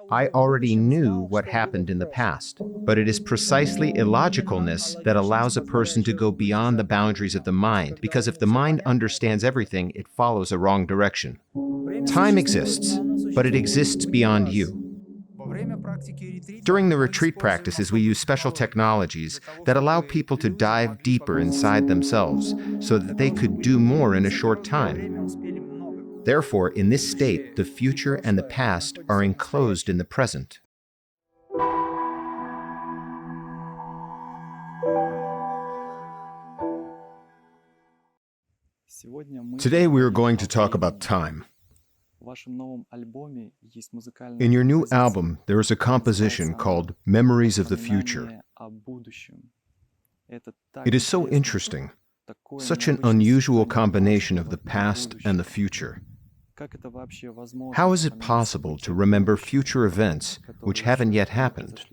I already knew what happened in the past, but it is precisely illogicalness that allows a person to go beyond the boundaries of the mind, because if the mind understands everything, it follows a wrong direction. Time exists, but it exists beyond you. During the retreat practices, we use special technologies that allow people to dive deeper inside themselves so that they could do more in a short time. Therefore, in this state, the future and the past are enclosed in the present. Today we are going to talk about time. In your new album, there is a composition called Memories of the Future. It is so interesting, such an unusual combination of the past and the future. How is it possible to remember future events which haven't yet happened?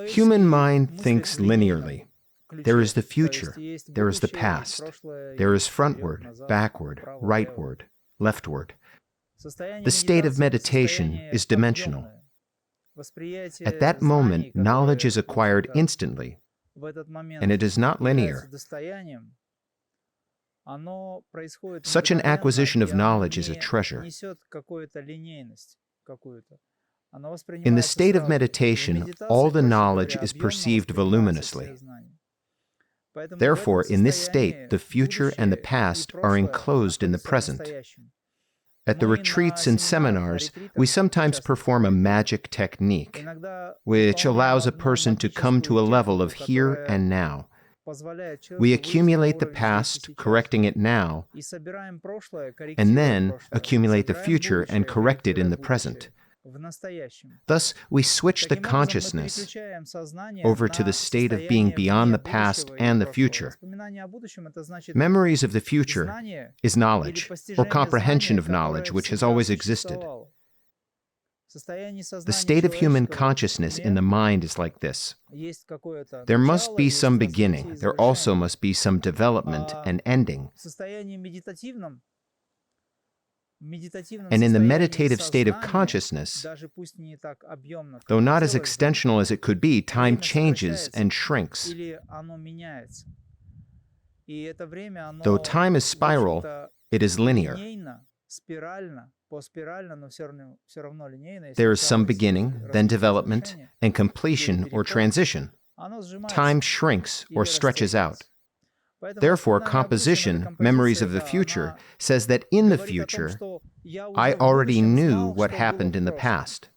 Human mind thinks linearly. There is the future, there is the past, there is frontward, backward, rightward, leftward. The state of meditation is dimensional. At that moment, knowledge is acquired instantly, and it is not linear. Such an acquisition of knowledge is a treasure. In the state of meditation, all the knowledge is perceived voluminously. Therefore, in this state, the future and the past are enclosed in the present. At the retreats and seminars, we sometimes perform a magic technique, which allows a person to come to a level of here and now. We accumulate the past, correcting it now, and then accumulate the future and correct it in the present. Thus, we switch the consciousness over to the state of being beyond the past and the future. Memories of the future is knowledge, or comprehension of knowledge, which has always existed. The state of human consciousness in the mind is like this. There must be some beginning. There also must be some development and ending. And in the meditative state of consciousness, though not as extensional as it could be, time changes and shrinks. Though time is spiral, it is linear. There is some beginning, then development, and completion or transition. Time shrinks or stretches out. Therefore, composition, Memories of the Future, says that in the future, I already knew what happened in the past.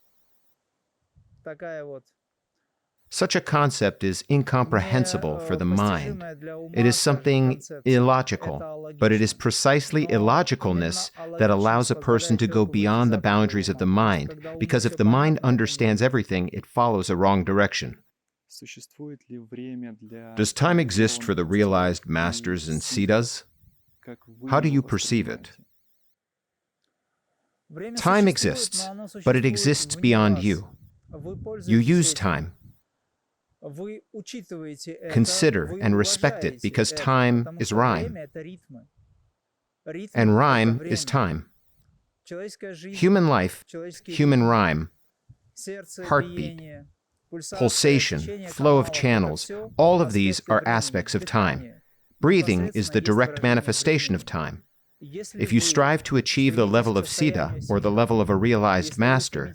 Such a concept is incomprehensible for the mind. It is something illogical, but it is precisely illogicalness that allows a person to go beyond the boundaries of the mind, because if the mind understands everything, it follows a wrong direction. Does time exist for the realized masters and siddhas? How do you perceive it? Time exists, but it exists beyond you. You use time. Consider and respect it, because time is rhyme, and rhyme is time. Human life, human rhyme, heartbeat, pulsation, flow of channels, all of these are aspects of time. Breathing is the direct manifestation of time. If you strive to achieve the level of siddha, or the level of a realized master,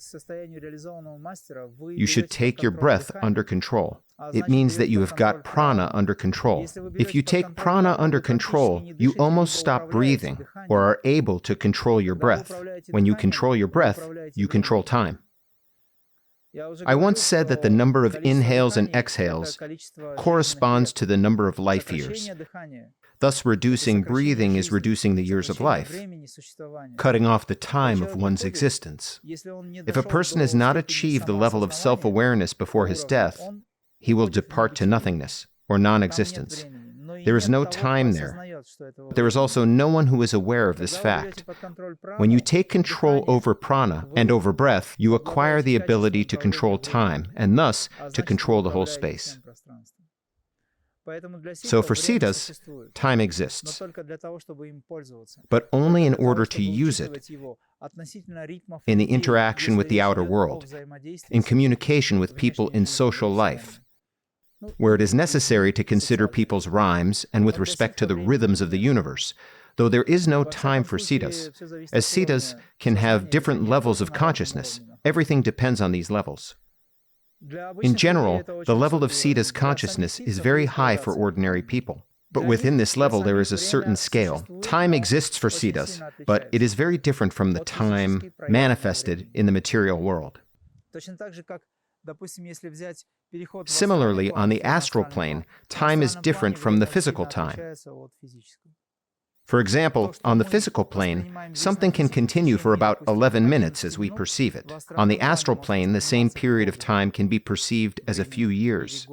you should take your breath under control. It means that you have got prana under control. If you take prana under control, you almost stop breathing, or are able to control your breath. When you control your breath, you control time. I once said that the number of inhales and exhales corresponds to the number of life years. Thus, reducing breathing is reducing the years of life, cutting off the time of one's existence. If a person has not achieved the level of self-awareness before his death, he will depart to nothingness, or non-existence. There is no time there. There is also no one who is aware of this fact. When you take control over prana and over breath, you acquire the ability to control time, and thus to control the whole space. So for siddhas, time exists, but only in order to use it, in the interaction with the outer world, in communication with people in social life, where it is necessary to consider people's rhymes and with respect to the rhythms of the universe, though there is no time for siddhas. As siddhas can have different levels of consciousness, everything depends on these levels. In general, the level of siddha's consciousness is very high for ordinary people. But within this level, there is a certain scale. Time exists for siddhas, but it is very different from the time manifested in the material world. Similarly, on the astral plane, time is different from the physical time. For example, on the physical plane, something can continue for about 11 minutes as we perceive it. On the astral plane, the same period of time can be perceived as a few years.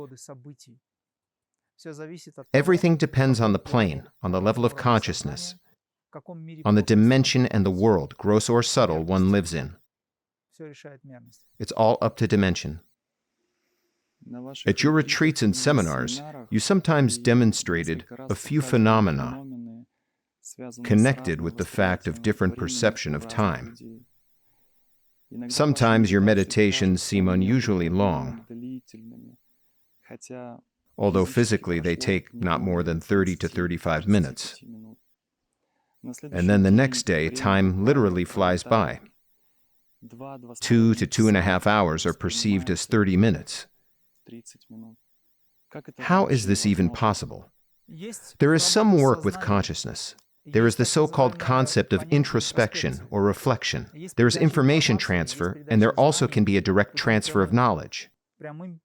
Everything depends on the plane, on the level of consciousness, on the dimension and the world, gross or subtle, one lives in. It's all up to dimension. At your retreats and seminars, you sometimes demonstrated a few phenomena connected with the fact of different perception of time. Sometimes your meditations seem unusually long, although physically they take not more than 30 to 35 minutes. And then the next day, time literally flies by. 2 to 2.5 hours are perceived as 30 minutes. How is this even possible? There is some work with consciousness. There is the so-called concept of introspection or reflection. There is information transfer, and there also can be a direct transfer of knowledge.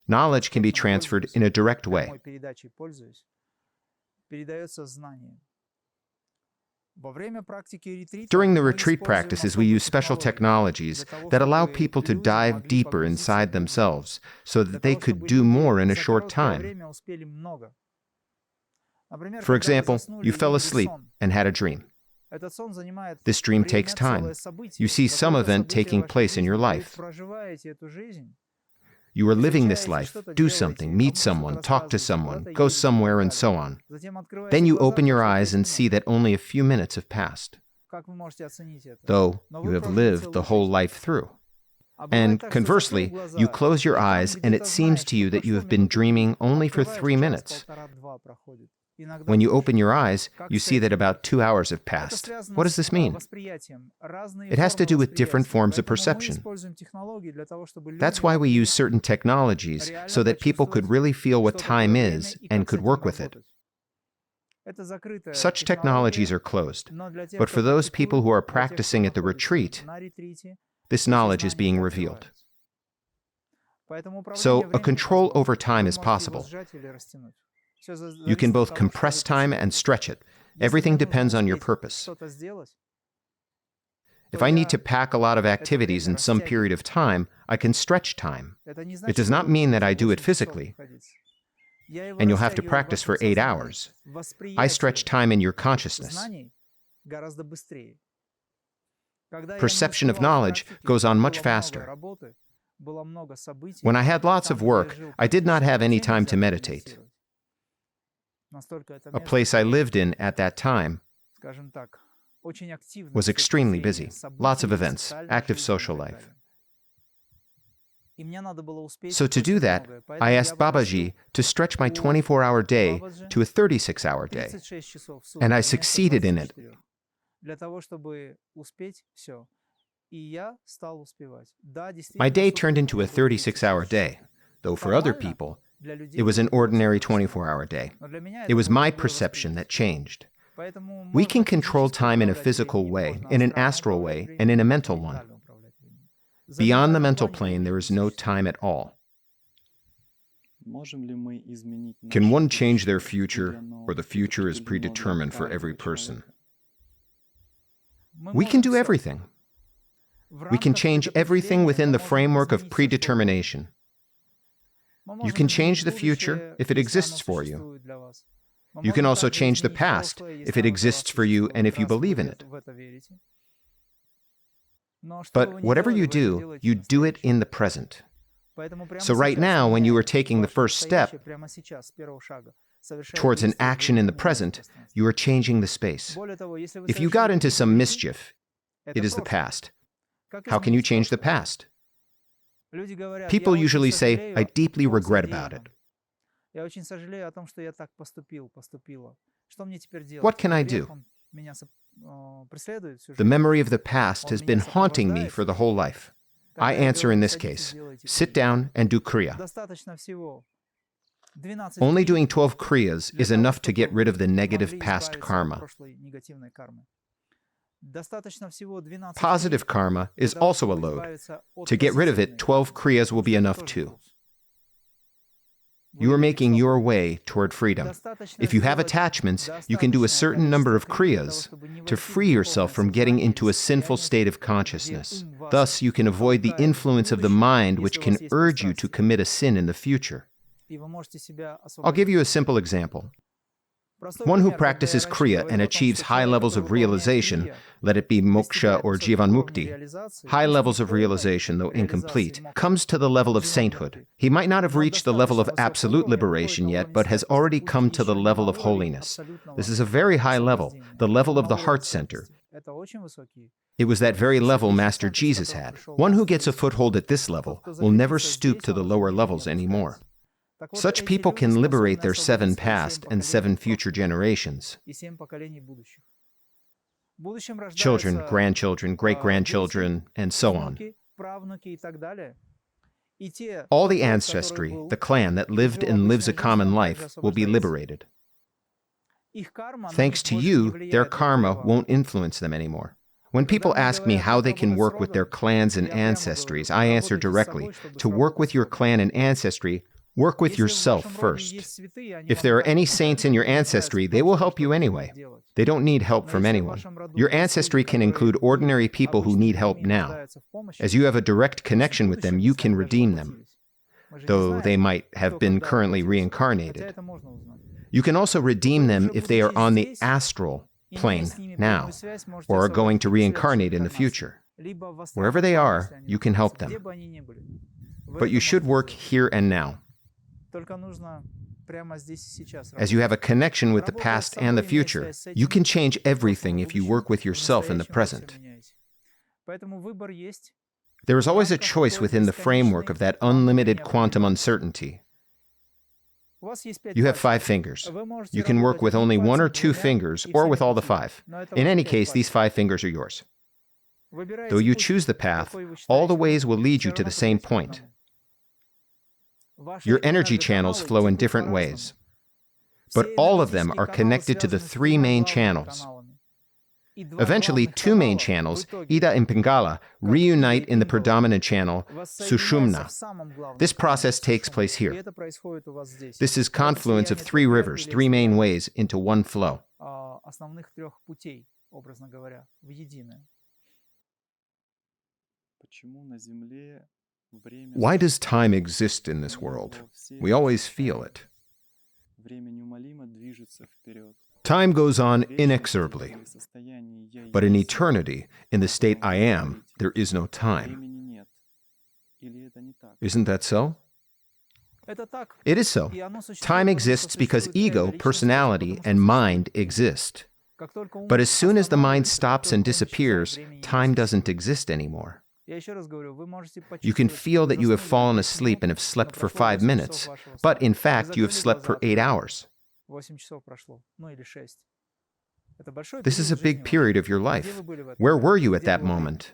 Knowledge can be transferred in a direct way. During the retreat practices, we use special technologies that allow people to dive deeper inside themselves so that they could do more in a short time. For example, you fell asleep and had a dream. This dream takes time. You see some event taking place in your life. You are living this life, do something, meet someone, talk to someone, go somewhere, and so on. Then you open your eyes and see that only a few minutes have passed, though you have lived the whole life through. And conversely, you close your eyes and it seems to you that you have been dreaming only for 3 minutes. When you open your eyes, you see that about 2 hours have passed. What does this mean? It has to do with different forms of perception. That's why we use certain technologies, so that people could really feel what time is and could work with it. Such technologies are closed, but for those people who are practicing at the retreat, this knowledge is being revealed. So a control over time is possible. You can both compress time and stretch it. Everything depends on your purpose. If I need to pack a lot of activities in some period of time, I can stretch time. It does not mean that I do it physically. And you'll have to practice for 8 hours. I stretch time in your consciousness. Perception of knowledge goes on much faster. When I had lots of work, I did not have any time to meditate. A place I lived in at that time was extremely busy. Lots of events, active social life. So to do that, I asked Babaji to stretch my 24-hour day to a 36-hour day. And I succeeded in it. My day turned into a 36-hour day, though for other people, it was an ordinary 24-hour day. It was my perception that changed. We can control time in a physical way, in an astral way, and in a mental one. Beyond the mental plane, there is no time at all. Can one change their future, or the future is predetermined for every person? We can do everything. We can change everything within the framework of predetermination. You can change the future if it exists for you. You can also change the past if it exists for you and if you believe in it. But whatever you do it in the present. So right now, when you are taking the first step towards an action in the present, you are changing the space. If you got into some mischief, it is the past. How can you change the past? People usually say, I deeply regret about it. What can I do? The memory of the past has been haunting me for the whole life. I answer in this case, sit down and do Kriya. Only doing 12 Kriyas is enough to get rid of the negative past karma. Positive karma is also a load. To get rid of it, 12 Kriyas will be enough too. You are making your way toward freedom. If you have attachments, you can do a certain number of Kriyas to free yourself from getting into a sinful state of consciousness. Thus, you can avoid the influence of the mind which can urge you to commit a sin in the future. I'll give you a simple example. One who practices Kriya and achieves high levels of realization, let it be moksha or jivanmukti, high levels of realization, though incomplete, comes to the level of sainthood. He might not have reached the level of absolute liberation yet, but has already come to the level of holiness. This is a very high level, the level of the heart center. It was that very level Master Jesus had. One who gets a foothold at this level will never stoop to the lower levels anymore. Such people can liberate their 7 past and 7 future generations. Children, grandchildren, great-grandchildren, and so on. All the ancestry, the clan that lived and lives a common life, will be liberated. Thanks to you, their karma won't influence them anymore. When people ask me how they can work with their clans and ancestries, I answer directly, to work with your clan and ancestry, work with yourself first. If there are any saints in your ancestry, they will help you anyway. They don't need help from anyone. Your ancestry can include ordinary people who need help now. As you have a direct connection with them, you can redeem them, though they might have been currently reincarnated. You can also redeem them if they are on the astral plane now, or are going to reincarnate in the future. Wherever they are, you can help them. But you should work here and now. As you have a connection with the past and the future, you can change everything if you work with yourself in the present. There is always a choice within the framework of that unlimited quantum uncertainty. You have 5 fingers. You can work with only 1 or 2 fingers, or with all the 5. In any case, these 5 fingers are yours. Though you choose the path, all the ways will lead you to the same point. Your energy channels flow in different ways, but all of them are connected to the 3 main channels. Eventually, 2 main channels, Ida and Pingala, reunite in the predominant channel, Sushumna. This process takes place here. This is confluence of 3 rivers, 3 main ways, into one flow. Why does time exist in this world? We always feel it. Time goes on inexorably. But in eternity, in the state I am, there is no time. Isn't that so? It is so. Time exists because ego, personality, and mind exist. But as soon as the mind stops and disappears, time doesn't exist anymore. You can feel that you have fallen asleep and have slept for 5 minutes, but in fact you have slept for 8 hours. This is a big period of your life. Where were you at that moment?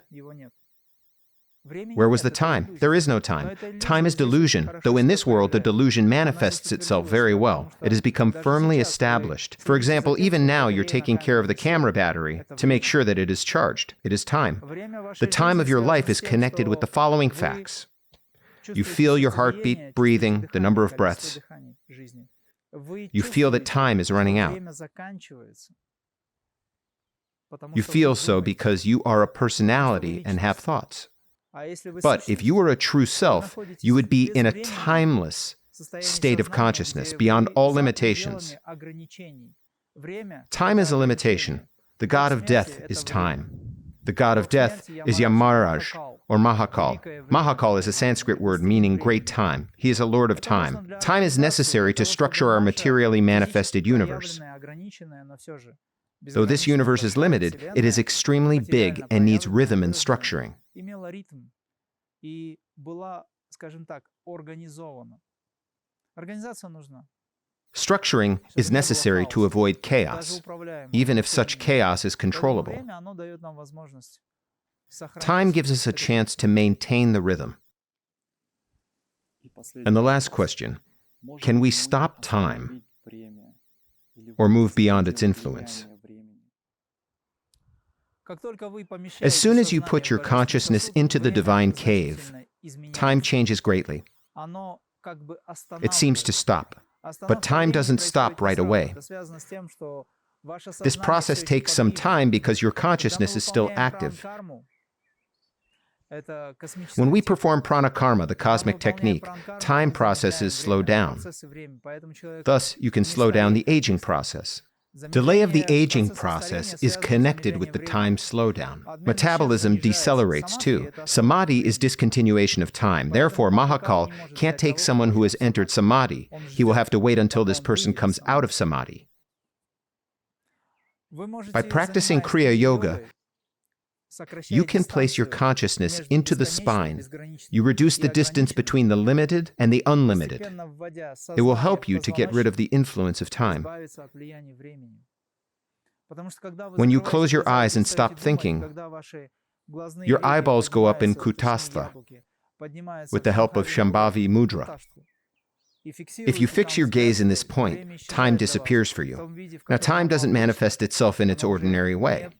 Where was the time? There is no time. Time is delusion, though in this world the delusion manifests itself very well. It has become firmly established. For example, even now you're taking care of the camera battery to make sure that it is charged. It is time. The time of your life is connected with the following facts. You feel your heartbeat, breathing, the number of breaths. You feel that time is running out. You feel so because you are a personality and have thoughts. But if you were a true self, you would be in a timeless state of consciousness, beyond all limitations. Time is a limitation. The god of death is time. The god of death is Yamaraj, or Mahakal. Mahakal is a Sanskrit word meaning great time. He is a lord of time. Time is necessary to structure our materially manifested universe. Though this universe is limited, it is extremely big and needs rhythm and structuring. имела ритм и была, скажем так, организована. Организация нужна. Structuring is necessary to avoid chaos, even if such chaos is controllable. Время, оно дает нам возможность Time сохранить gives us a ритм. chance to maintain the rhythm. And the last question, can we stop time or move beyond its influence? Как только вы As помещаете soon as you сознание put в your божественный consciousness сосуд, into the время divine cave, значительно time изменяется. changes greatly. Оно как бы It seems to останавливается. stop. But Остановка time времени doesn't происходит stop не right сразу. away. Это связано с тем, что ваше This сознание process всё ещё takes some подвижно. time because your Когда мы consciousness is still выполняем active. пран-карму, это космическая When we техника. perform prana karma, the Когда мы cosmic выполняем technique, пран-карму, time мы processes замедляем slow время, down. процессы времени. Поэтому человек Thus, you can не slow down the стареет, как aging быстро. process. Delay of the Замедление aging процесса process старения is связано с connected with замедлением the времени. time slowdown. Обмен веществ Metabolism занижается. decelerates Самадхи too. это Samadhi остановка is времени. discontinuation of time. Therefore, Mahakal Махакал не может can't взять take того, someone кто who уже has в entered самадхи. samadhi. Он He will ждет, have to wait until пока this он person выйдет из comes out of самадхи. samadhi. Вы By можете, practicing занимаясь Kriya Крия Yoga, йогой, you сокращать can place your дистанцию consciousness между into the бесконечным, spine. безграничным You reduce и the distance ограниченным, between the limited and the unlimited. постепенно вводя It will сознание help в you to get rid of the позвоночник, influence of time. избавиться от влияния времени. Потому что когда вы When you закрываете close your глаза и eyes and перестаете stop думать, thinking, когда ваши глазные your линии eyeballs go up in поднимаются в течение kutastha яблоки, поднимаются with в the help of Шамбхави Shambhavi мудру, mudra. куташтху, и If you фиксируете fix там your взгляд gaze in this свой, point, время time исчезает для вас disappears for в you. том виде, в Now, котором time оно doesn't обычно, manifest itself in its оно уже ordinary way.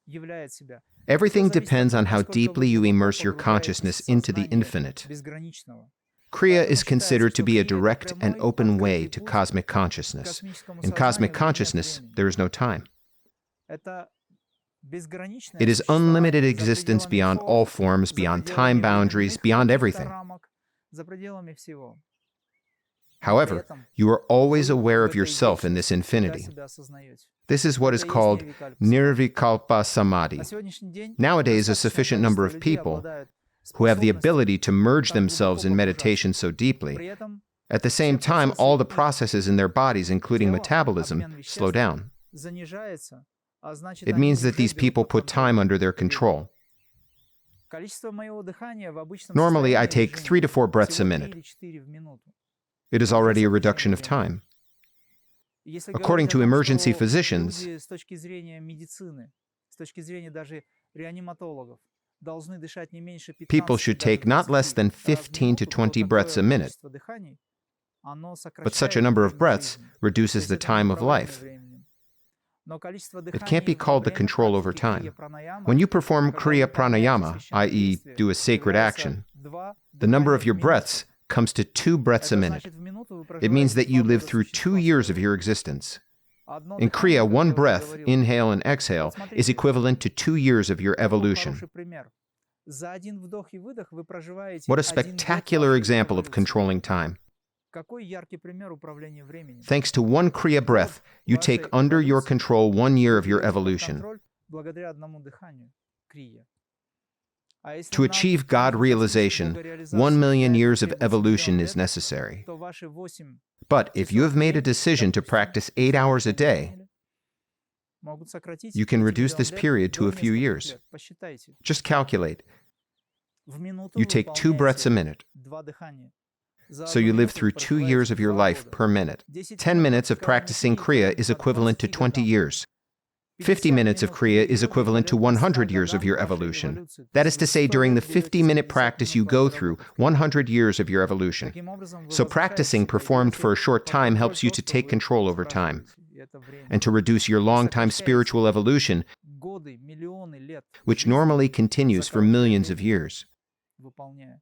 не являет себя. Всё Everything зависит от depends того, on how насколько deeply вы you глубоко immerse your погружаетесь consciousness в into the сознание infinite. безграничного. Kriya Поэтому is considered считается, to что be a Крия это direct and прямой, open way открытый to путь cosmic к consciousness. космическому In сознанию, cosmic где нет consciousness, времени. there is no time. Это безграничное It is unlimited существование за existence пределами beyond all форм, forms, за beyond пределами time boundaries, временных beyond каких-то everything. рамок, за пределами всего. Но при However, этом you are always вы aware в of этой yourself in this вечности всегда infinity. себя осознаете. This is what is Это и есть called нирвикальпа самадхи. nirvikalpa На samadhi. сегодняшний день Nowadays, a достаточное sufficient number количество of людей people обладают who have the способностью ability to merge так themselves глубоко in погружаться. meditation so deeply. При этом At the все same time, all the процессы их processes in their bodies, including тела, metabolism, обмен slow веществ down. занижается, а значит, It они means that уже these берут people под put time контроль under their это время. control. Количество моего дыхания в обычном Normally, I состоянии take 3 to 4 breaths всего a 3 minute. или 4 в минуту. It is Это уже already a сокращение reduction of времени. time. И если According говорить о to том, emergency что physicians, люди с точки зрения медицины, с точки зрения даже реаниматологов, должны дышать не меньше people 15, should даже take not less 20 than раз в 15 to минуту, то 20 breaths a такое minute. количество дыханий, оно But such a сокращает number of время breaths жизни. То reduces есть the это не time of управление life. временем. Но количество It can't be дыханий во called the время control over практики крия time. пранаямы, When you perform когда вы Kriya выполняете Pranayama, священное i.e., действие, do a sacred является action, 2 the number дыхания of в your минуту. breaths comes to 2 breaths a Это minute. значит, в минуту вы It means проживаете that you 2 live года through 2 существования. years of your existence. Одно In дыхание, Kriya, как one я уже breath, говорил, inhale and exhale, вот is смотрите, equivalent to 2 years of your какой evolution. хороший пример. За один вдох и выдох вы проживаете What a 1 год spectacular вашей example of эволюции. controlling time. Какой яркий пример управления временем. Thanks to one Kriya breath, you take Вашей under your эволюции control 1 year вы of your берете под evolution. контроль благодаря одному дыханию, крия. А если To нам achieve God нужно достичь realization, бога-реализации, 1 million для этого years of требуется evolution миллион is лет, necessary. то ваши 8 But if you have made a decision to practice 8 hours a day, могут сократить you can эти reduce this миллион лет period to до a few нескольких years. лет. Посчитайте. Just calculate. В минуту You вы take 2 breaths a выполняете minute. 2 дыхания. За So 1 you live минуту through вы 2 years проживаете of your 2 life года. per minute. 10 10 минут minutes of практикованной practicing крии Kriya эquivalent is к equivalent to 20 20 годам. years. 50 50 minutes of минут Kriya крии is йоги equivalent to говорят о 100 100 years of годах your вашей evolution. эволюции. То That есть is to вы say, 100 during the лет берете 50-minute 50 practice you минут go каждой through, работы в крии. 100 years of your evolution. Таким образом, вы So возвращаете practicing себя и performed for a берете short под time контроль helps you то, to что take вы control over time. проживаете. И это время. And to reduce your Вы long-time сокращаете spiritual evolution, годы, миллионы лет which жизни normally за continues for короткое millions of время, years. выполняя.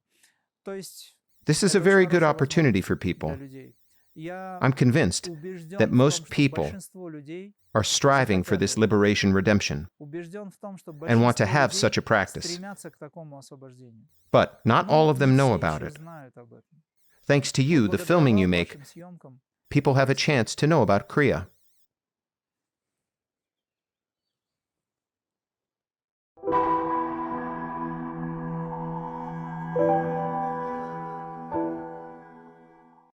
То есть This is a это очень very good хорошая opportunity for возможность для people. людей. Я I'm convinced убежден that в том, most что people большинство людей are striving for this liberation redemption убежден в том, что and want to большинство have людей such a practice. стремятся к такому освобождению. But not Но all of them не know все about еще it. знают об этом. Thanks to Но you, the благодаря filming you вам, make, вашим съемкам, people have a chance to know about Kriya.